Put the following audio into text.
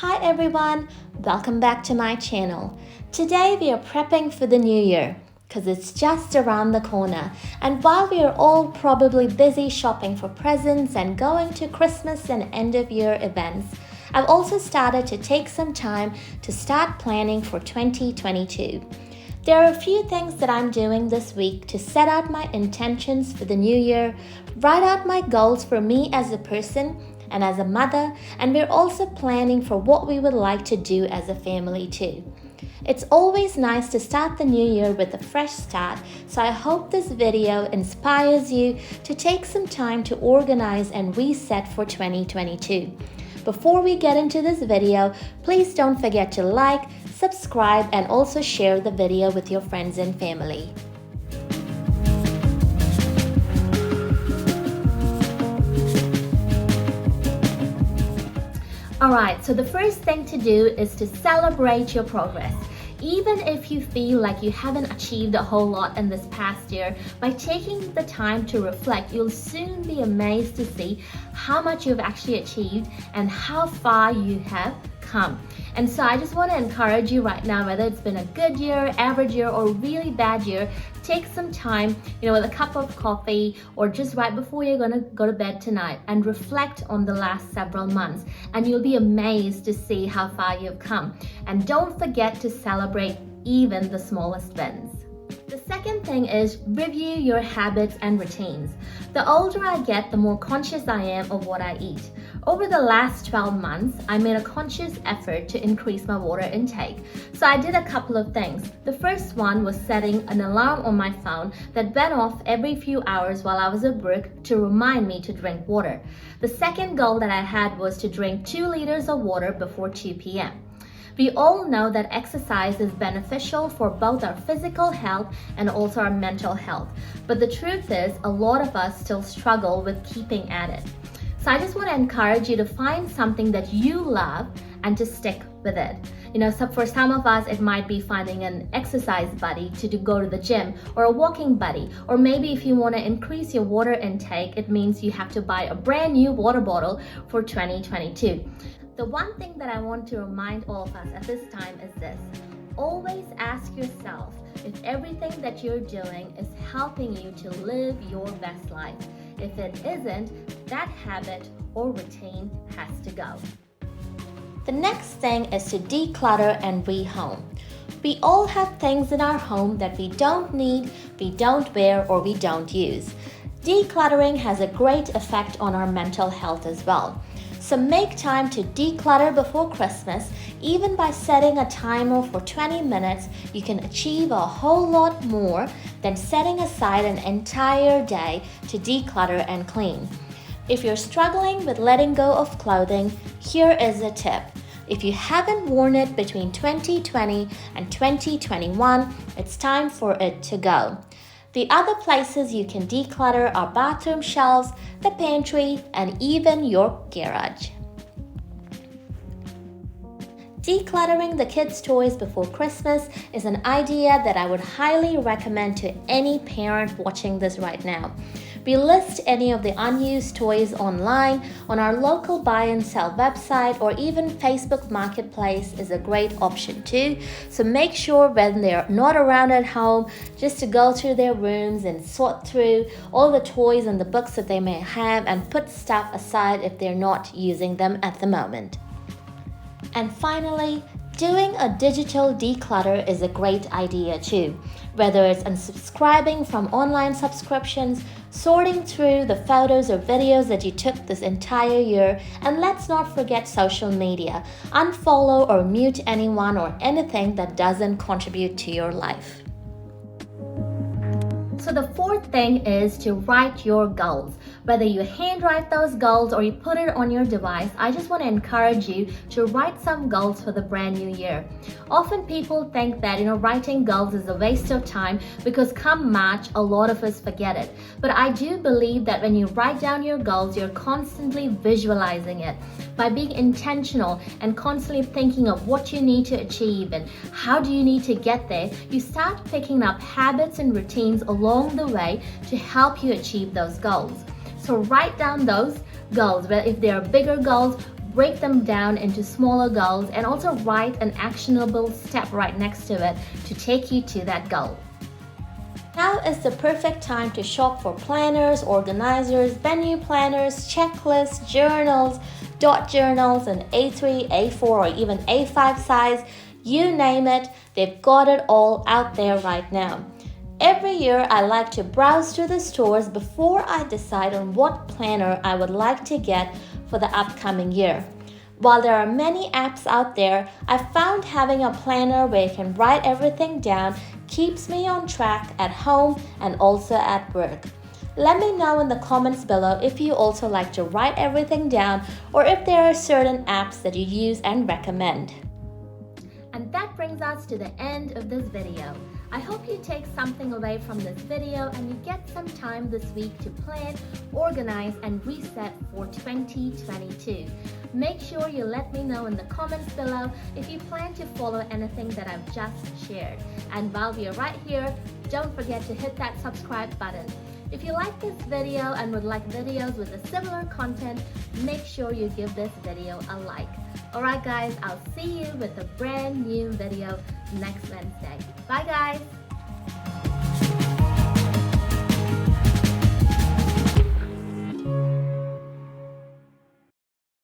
Hi everyone, welcome back to my channel. Today we are prepping for the new year because it's just around the corner, and while we are all probably busy shopping for presents and going to Christmas and end of year events, I've also started to take some time to start planning for 2022. There are a few things that I'm doing this week to set out my intentions for the new year, write out my goals for me as a person and as a mother, and we're also planning for what we would like to do as a family too. It's always nice to start the new year with a fresh start, so I hope this video inspires you to take some time to organize and reset for 2022. Before we get into this video, please don't forget to like, subscribe, and also share the video with your friends and family. Alright, so the first thing to do is to celebrate your progress. Even if you feel like you haven't achieved a whole lot in this past year, by taking the time to reflect, you'll soon be amazed to see how much you've actually achieved and how far you have come. And so I just want to encourage you right now, whether it's been a good year, average year, or really bad year, take some time, with a cup of coffee or just right before you're going to go to bed tonight and reflect on the last several months, and you'll be amazed to see how far you've come. And don't forget to celebrate even the smallest wins. The second thing is review your habits and routines. The older I get, the more conscious I am of what I eat. Over the last 12 months, I made a conscious effort to increase my water intake. So I did a couple of things. The first one was setting an alarm on my phone that went off every few hours while I was at work to remind me to drink water. The second goal that I had was to drink 2 liters of water before 2 p.m. We all know that exercise is beneficial for both our physical health and also our mental health. But the truth is, a lot of us still struggle with keeping at it. So I just want to encourage you to find something that you love and to stick with it. So for some of us, it might be finding an exercise buddy to go to the gym, or a walking buddy. Or maybe if you want to increase your water intake, it means you have to buy a brand new water bottle for 2022. The one thing that I want to remind all of us at this time is this: always ask yourself if everything that you're doing is helping you to live your best life. If it isn't, that habit or routine has to go. The next thing is to declutter and rehome. We all have things in our home that we don't need, we don't wear, or we don't use. Decluttering has a great effect on our mental health as well. So make time to declutter before Christmas. Even by setting a timer for 20 minutes, you can achieve a whole lot more than setting aside an entire day to declutter and clean. If you're struggling with letting go of clothing, here is a tip. If you haven't worn it between 2020 and 2021, it's time for it to go. The other places you can declutter are bathroom shelves, the pantry, and even your garage. Decluttering the kids' toys before Christmas is an idea that I would highly recommend to any parent watching this right now. We list any of the unused toys online on our local buy and sell website, or even Facebook Marketplace is a great option too. So make sure when they're not around at home, just to go through their rooms and sort through all the toys and the books that they may have and put stuff aside if they're not using them at the moment. And finally, doing a digital declutter is a great idea too. Whether it's unsubscribing from online subscriptions, sorting through the photos or videos that you took this entire year, and let's not forget social media. Unfollow or mute anyone or anything that doesn't contribute to your life. So the fourth thing is to write your goals. Whether you handwrite those goals or you put it on your device, I just want to encourage you to write some goals for the brand new year. Often people think that writing goals is a waste of time because come March, a lot of us forget it. But I do believe that when you write down your goals, you're constantly visualizing it. By being intentional and constantly thinking of what you need to achieve and how do you need to get there, you start picking up habits and routines along the way to help you achieve those goals. So write down those goals. If they are bigger goals, break them down into smaller goals, and also write an actionable step right next to it to take you to that goal. Now is the perfect time to shop for planners, organizers, menu planners, checklists, journals, dot journals in A3, A4, or even A5 size. You name it, they've got it all out there right now. Every year I like to browse through the stores before I decide on what planner I would like to get for the upcoming year. While there are many apps out there, I found having a planner where you can write everything down keeps me on track at home and also at work. Let me know in the comments below if you also like to write everything down or if there are certain apps that you use and recommend. And that brings us to the end of this video. I hope you take something away from this video and you get some time this week to plan, organize, and reset for 2022. Make sure you let me know in the comments below if you plan to follow anything that I've just shared. And while we are right here, don't forget to hit that subscribe button. If you like this video and would like videos with a similar content, make sure you give this video a like. Alright guys, I'll see you with a brand new video next Wednesday. Bye guys!